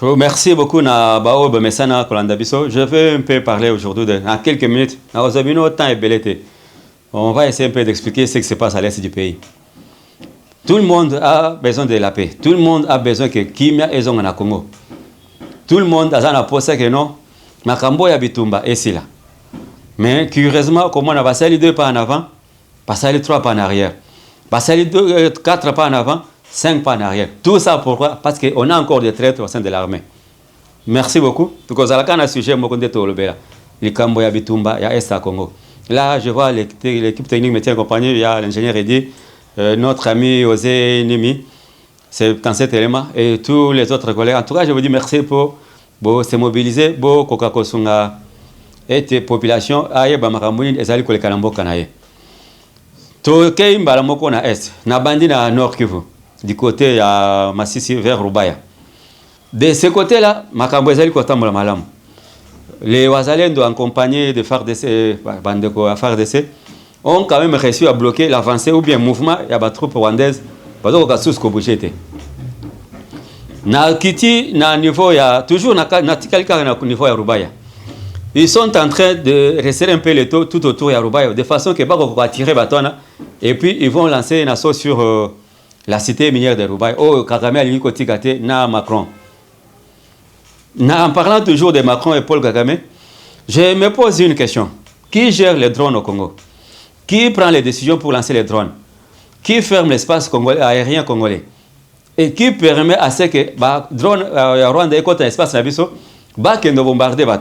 Merci beaucoup na bao mesana kolanda biso. Je vais un peu parler aujourd'hui en quelques minutes. Na ozabino temps est belete. On va essayer un peu d'expliquer ce qui se passe à l'est du pays. Tout le monde a besoin de la paix. Tout le monde a besoin que kimia ezonga na Congo. Tout le monde a zana posa que non makambo ya bitumba esila. Mais curieusement comment on a passé 2 pas en avant, passé 3 pas en arrière. Passé 4 pas en avant, 5 pas en arrière. Tout ça pourquoi? Parce qu'on a encore des traîtres au sein de l'armée. Merci beaucoup. Parce que là, sujet, le Cambo ya Bitumba, ya Est à Congo. Là, je vois l'équipe technique me tient accompagné, il y a l'ingénieur Eddy, notre ami Osé Nimi, c'est dans cet élément, et tous les autres collègues. En tout cas, je vous dis merci pour se mobiliser, pour Coca-Cola et tes populations, aïe, Bamakambouni, et Zali Kolekalambo Kanaye. Tokei Mbalamoko na Est, na bandi na Nord Kivu. Du côté à Massissi vers Rubaya. De ce côté-là, makambo ezali kotambola malamu. Les Wazalendo en compagnie de FARDC, bandeko à FARDC, ont quand même réussi à bloquer l'avancée ou bien mouvement ya ba troupes rwandaises parce que kasus ko bougeté. Na kiti na niveau ya toujours na quelqu'un na niveau ya Rubaya. Ils sont en train de resserrer un peu le taux tout autour ya Rubaya de façon que ba ko attirer batona et puis ils vont lancer une assaut sur la cité minière de Roubaix, Kagame Alingi Kotikate, na Macron. En parlant toujours de Macron et Paul Kagame, je me pose une question. Qui gère les drones au Congo? Qui prend les décisions pour lancer les drones? Qui ferme l'espace aérien congolais? Et qui permet à ce que les drones Rwanda écoutent l'espace nabiso, qui ne bombardent pas?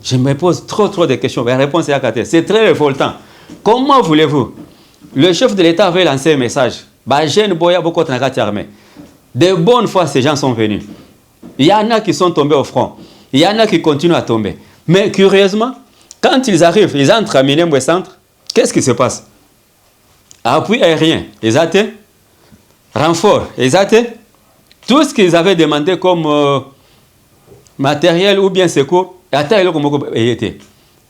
Je me pose trop de questions. La réponse est à côté. C'est très révoltant. Comment voulez-vous? Le chef de l'État avait lancé un message. De bonnes fois, ces gens sont venus. Il y en a qui sont tombés au front. Il y en a qui continuent à tomber. Mais curieusement, quand ils arrivent, ils entrent à Minembwe Centre, qu'est-ce qui se passe? Appui aérien, ils atteint. Renfort, ils atteint. Tout ce qu'ils avaient demandé comme matériel ou bien secours,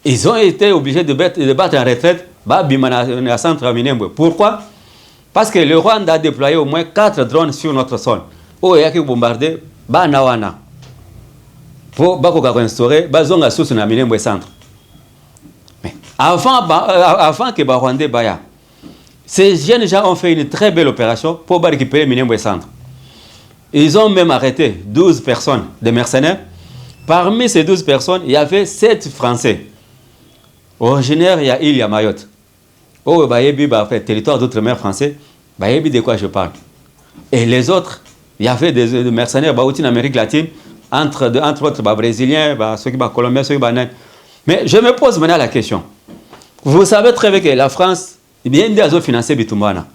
ils ont été obligés de battre en retraite à Centre à Minembwe. Pourquoi? Parce que le Rwanda a déployé au moins 4 drones sur notre sol. Il y a qui bombardé, Banawana. Pour instaurer, Bazonga sous na Minembwe Centre. Mais avant que Rwanda Baya, ces jeunes gens ont fait une très belle opération pour récupérer Minembwe Centre. Ils ont même arrêté 12 personnes, des mercenaires. Parmi ces 12 personnes, il y avait 7 Français. Originaires, il y a Mayotte. Territoire d'outre-mer français, de quoi je parle. Et les autres, il y avait des mercenaires en Amérique latine, entre autres brésiliens, ceux qui sont colombiens, ceux qui sont. Mais je me pose maintenant la question. Vous savez très bien que la France, bien des financé Bitumbana.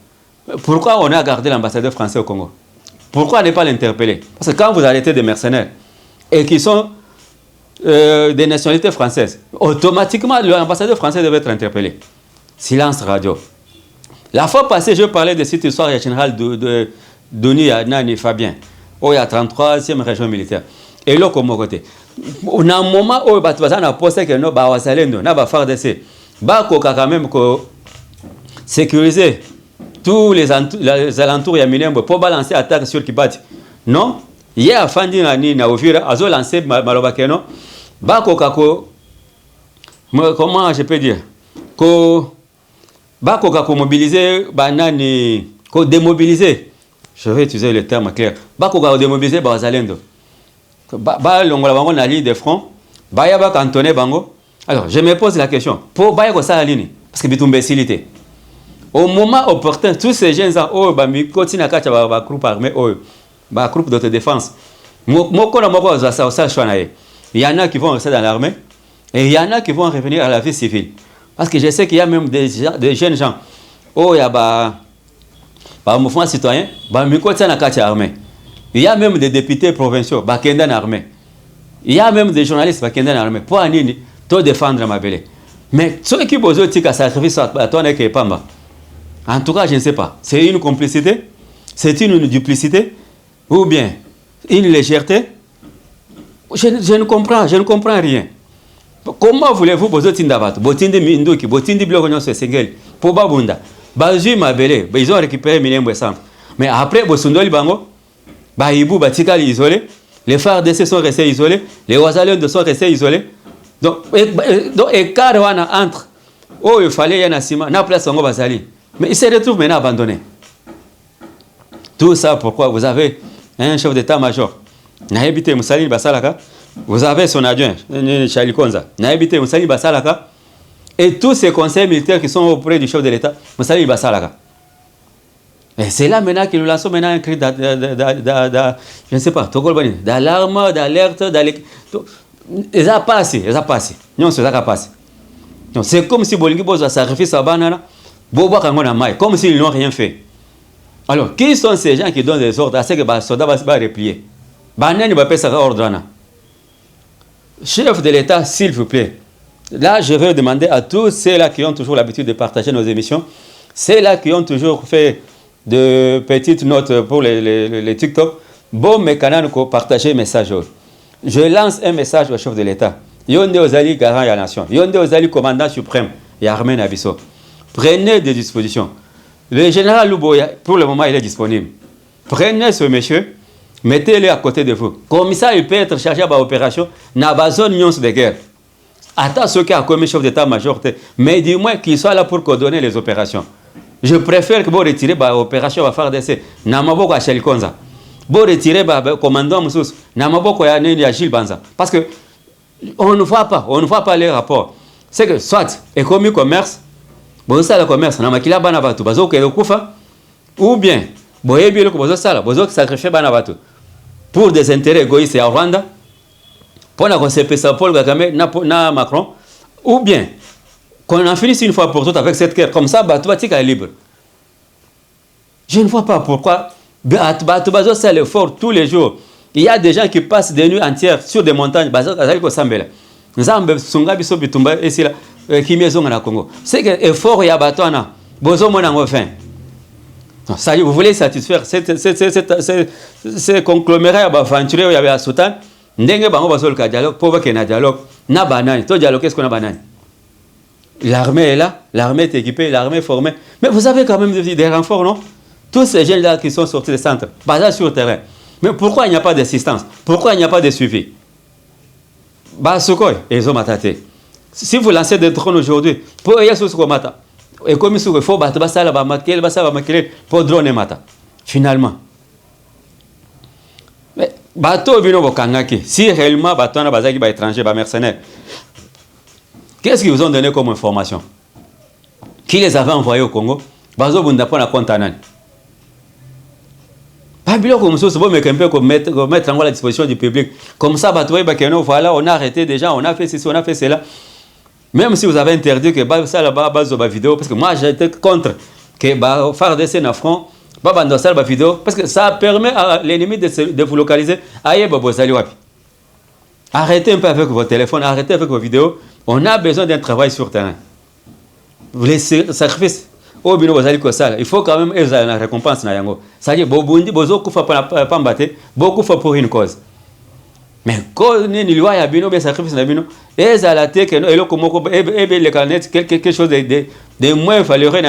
Pourquoi on a gardé l'ambassadeur français au Congo? Pourquoi ne pas l'interpeller? Parce que quand vous arrêtez des mercenaires et qui sont des nationalités françaises, automatiquement l'ambassadeur français devait être interpellé. Silence radio. La fois passée, je parlais de cette histoire générale de Denis Nani Fabien, il y a 33e région militaire. Et là, comme côté. On a un moment où on a posé que nous avons FARDC, quand même sécuriser tous les alentours de Minembwe pour balancer attaque sur Kibati. Non, il y a Fandi Nani na Ovira, a lancé Malobakeno, comment je peux dire? Mobiliser, démobiliser. Je vais utiliser le terme clair. Démobiliser Bazalendo. La ligne de front. Cantonné Bango. Alors, je me pose la question. Pour Bayako Salalini, parce que c'est une imbécilité. Au moment opportun, tous ces jeunes gens, groupe armé, groupe d'autodéfense. Il y en a qui vont rester dans l'armée et il y en a qui vont revenir à la vie civile. Parce que je sais qu'il y a même des jeunes gens. Il y a un mouvement citoyen, il y a même des députés provinciaux qui sont dans l'armée. Il y a même des journalistes qui sont dans l'armée. Pour défendre ma belle. Mais ceux qui ont besoin de sacrifice à toi, en tout cas, je ne sais pas. C'est une complicité, c'est une duplicité, ou bien une légèreté. Je ne comprends rien. Comment voulez-vous bozoti ndabato botindi minduki botindi biloko nyonso esengeli po babunda bazui mabele ils ont récupéré Minembwe Centre mais après bosundoli bango baibu batikali isolé Les FARDC sont restés isolés, les Ouazalais sont restés isolés. Donc, écart entre où il fallait y avoir na place en Bazali. Mais ils se retrouvent maintenant abandonnés. Tout ça pourquoi vous avez un chef d'état-major. Nahabité Moussalini Basalaka. Vous avez son adjoint, Charlie Konza. Nahabité Moussalini Basalaka. Et tous ces conseils militaires qui sont auprès du chef de l'État, Moussalini Basalaka. Et c'est là maintenant que nous lançons maintenant un cri je ne sais pas, d'alarme, d'alerte, ils ont passé, Non, c'est ça qui a passé. C'est comme si Bolingui Bozo a sacrifié sa banane, comme s'ils n'ont rien fait. Alors, qui sont ces gens qui donnent des ordres à ce que les soldats vont replier? Banane va passer ordre. Chef de l'État, s'il vous plaît. Là, je vais demander à tous ceux-là qui ont toujours l'habitude de partager nos émissions, ceux-là qui ont toujours fait de petites notes pour les TikTok, bon, mais quand même, partager un message. Je lance un message au chef de l'État. Yonde Ozali, garant de la nation. Yonde Ozali, commandant suprême. Yarmen Abisso. Prenez des dispositions. Le général Louboya, pour le moment, il est disponible. Prenez ce monsieur, mettez-le à côté de vous. Comme ça, il peut être chargé par l'opération dans la zone de guerre. Attends ce qui a commis chef d'état-major, mais dis-moi qu'il soit là pour coordonner les opérations. Je préfère que vous retirez l'opération à faire d'essai. Namaboko à Shelikonza. Vous retirez le commandant Moussous. Namaboko à Gilles Banza. Parce que on ne voit pas les rapports. C'est que soit économie commerce, bon ça le commerce, namakila banabatu, bazo ke kufa, ou bien boyebi le bazo sala, bazo sacrifier banabatu pour des intérêts égoïstes à Rwanda, pour la conception Paul Kagame na Macron, ou bien qu'on en finisse une fois pour toutes avec cette guerre, comme ça, Batoubatika est libre. Je ne vois pas pourquoi Batoubazo c'est l'effort tous les jours. Il y a des gens qui passent des nuits entières sur des montagnes. Nzambe sunga biso bitumba esila kimiezo na Congo. C'est que effort ya batwana bozo mona ngofin. Ça vous voulez satisfaire ces conglomérats aventureux ya Sultan ndenge bango bazol ka dialogue pour que na dialogue na banane to dialogue qu'est-ce qu'on a banane. L'armée est là, l'armée est équipée, l'armée est formée. Mais vous avez quand même des renforts, non? Tous ces jeunes-là qui sont sortis des centres, basés sur le terrain. Mais pourquoi il n'y a pas d'assistance? Pourquoi il n'y a pas de suivi? Ils ont maté. Si vous lancez des drones aujourd'hui, pour y aller et comme il faut battre pour drone mata. Finalement. Mais bateau vino bokangaki. Si réellement bateau na bazaki ba étranger ba mercenaires. Qu'est-ce qu'ils vous ont donné comme information? Qui les avait envoyés au Congo? Bazo bunda pona kontanani. Babilo comme ça, c'est bon, mais qu'on peut mettre en à la disposition du public. Comme ça, voilà, on a arrêté déjà, on a fait ceci, on a fait cela. Même si vous avez interdit que ça là-bas, base de la vidéo, parce que moi j'étais contre que faire des scènes à front, dans la vidéo, parce que ça permet à l'ennemi de vous localiser. Arrêtez un peu avec vos téléphones, arrêtez avec vos vidéos. On a besoin d'un travail sur terrain. Les sacrifices. Il faut quand même la récompense. C'est-à-dire que beaucoup pour une cause. Mais quand il y a des sacrifices, quelque chose de moins valeureux.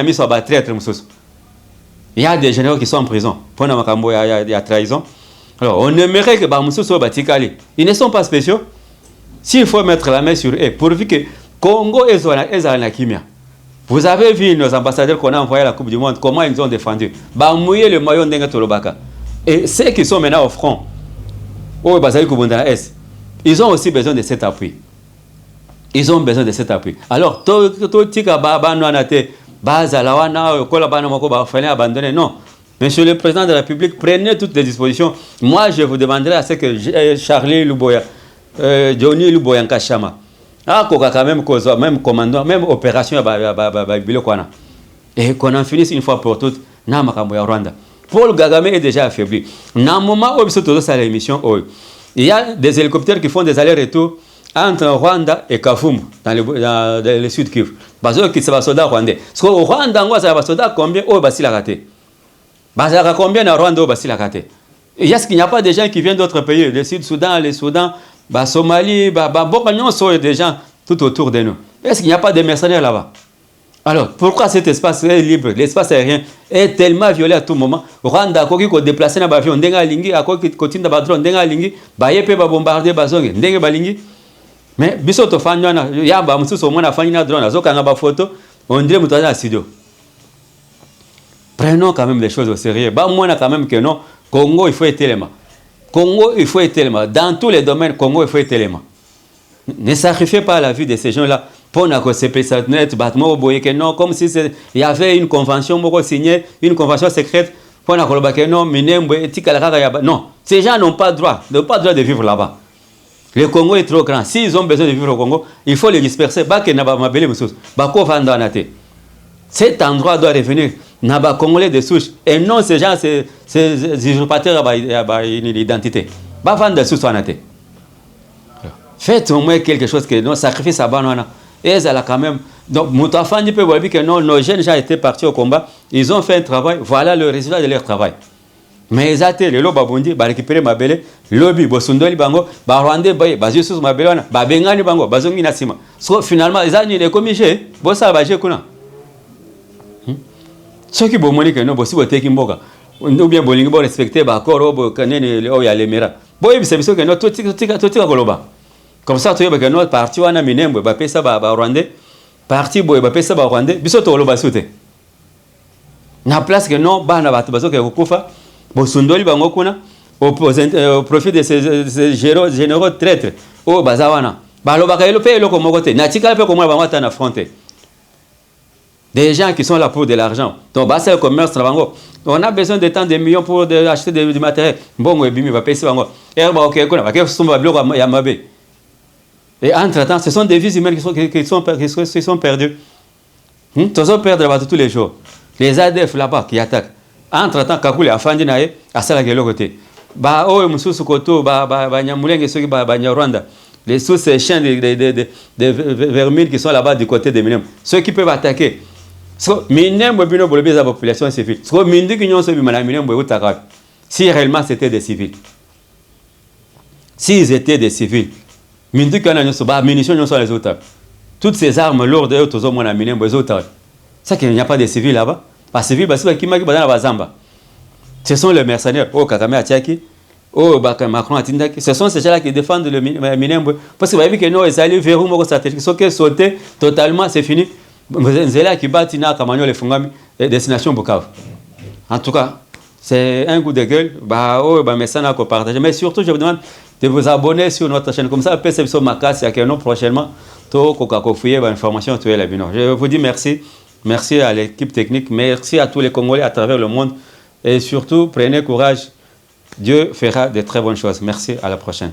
Il y a des généraux qui sont en prison. Il y a trahison. Alors, on aimerait que ils ne sont pas spéciaux. S'il faut mettre la main sur eux, pourvu que Congo est en Kimia. Vous avez vu nos ambassadeurs qu'on a envoyés à la Coupe du Monde, comment ils ont défendu. Mouiller le maillot d'Enga Tolobaka. Et ceux qui sont maintenant au front, ils ont aussi besoin de cet appui. Ils ont besoin de cet appui. Alors, non. Monsieur le Président de la République, prenez toutes les dispositions. Moi, je vous demanderai à ce que Charlie Louboya, Johnny Louboya Nkashama, même commandant, même opération, et qu'on en finisse une fois pour toutes, Rwanda. Paul Kagame est déjà affaibli. Dans le moment où il y a des hélicoptères qui font des allers-retours entre Rwanda et Kavumu, dans le sud Kivu. Parce que c'est un soldat rwandais. Parce que au Rwanda, c'est un soldat combien au Basila raté. Basila combien en Rwanda au Basila raté. Est-ce qu'il n'y a pas des gens qui viennent d'autres pays, le Sud-Soudan, le Soudan, Somalie, des gens tout autour de nous. Est-ce qu'il n'y a pas de mercenaires là-bas? Alors, pourquoi cet espace est libre? L'espace aérien est tellement violé à tout moment. Rwanda, quand il déplace dans l'avion, ndenga lingi, à quoi qu'il continue dans drone, ndenga lingi, ba yepe ba bombarder bazonge, ndenga balingi. Mais biso to fanyana, ya ba mususu mona fanyana drone, azoka nga ba photo, on dirait mutaza à studio. Prenons quand même les choses au sérieux. Bah moi quand même que non, Congo il faut être élément. Congo il faut être élément. Dans tous les domaines, Congo il faut être élément. Ne sacrifiez pas la vie de ces gens-là. Pour non, comme si il y avait une convention signée, une convention secrète. Non, ces gens n'ont pas droit de vivre là-bas. Le Congo est trop grand. S'ils ont besoin de vivre au Congo, il faut les disperser. Cet endroit doit revenir. Naba Congolais de souche. Et non, ces gens, ces usurpateurs à l'identité. Faites au moins quelque chose que non, sacrifice à Banana. Et elle a quand même. Donc, Moutafani peut voir que non, nos jeunes gens étaient partis au combat. Ils ont fait un travail. Voilà le résultat de leur travail. Mais ils ont été, le Lobabundi, récupérer ma belle, lobby, Bosundoli Bango, Rwandais, Bazusus Mabelana, Bengani Bango, Bazongi Nasima. So, finalement, ils ont dit les commissaires, Bossa Baje Kuna. Ceux qui vont dire que non, Bossi Bote Kimboka, ou bien Bolingo respecté, Bakoro, Kanene, Oya Lemera. Boy, c'est sûr que non, tout est Goloba. Comme ça, tu vois que notre parti, on a miné, on va payer ça à Rwandais. Parti, on va payer ça à Rwandais. Bisous, tu vas sauter. Na place que non, bah, na bateau que Kufa, Bosundoli Bangokuna, au profit de ces généraux traîtres, au Bazawana. Bah, le Bakaïlo paye le Komogote. Natika peut comment on va affronter. Des gens qui sont là pour de l'argent. Donc, bah, c'est le commerce. On a besoin de tant de millions pour acheter du matériel. Bon, on va payer ça. Et on va ok, on va faire Yamabe. Et entre-temps, ce sont des vies humaines qui sont perdues. Ils sont perdus là-bas tous les jours. Les ADF là-bas qui attaquent. Entre-temps, Kakule a fandi nae, à Salagelo côté. Bah, oh, Moussou Koto, Nyamuleng et Rwanda. Les sous-chiens de vermines qui sont là-bas du côté des Minem. Ceux qui peuvent attaquer. Minem, la population civile. Si réellement c'était des civils. S'ils étaient des civils. Munitions sont les autres. Toutes ces armes lourdes, c'est qu'il n'y a pas de civils là-bas. Pas civils, ce sont les mercenaires. Oh, Kagame Atiaki. Oh, Macron Atindaki. Ce sont ces gens-là qui défendent le Minembwe. Parce que vous avez vu que nous, ils allaient vers où stratégique. Sauf que sauter totalement, c'est fini. C'est là qui battent les Fungami, destination Bukavu. En tout cas, c'est un coup de gueule. Mais surtout, je vous demande de vous abonner sur notre chaîne. Comme ça, après, c'est sur ma casse. Il y a un prochainement. Je vous dis merci. Merci à l'équipe technique. Merci à tous les Congolais à travers le monde. Et surtout, prenez courage. Dieu fera de très bonnes choses. Merci. À la prochaine.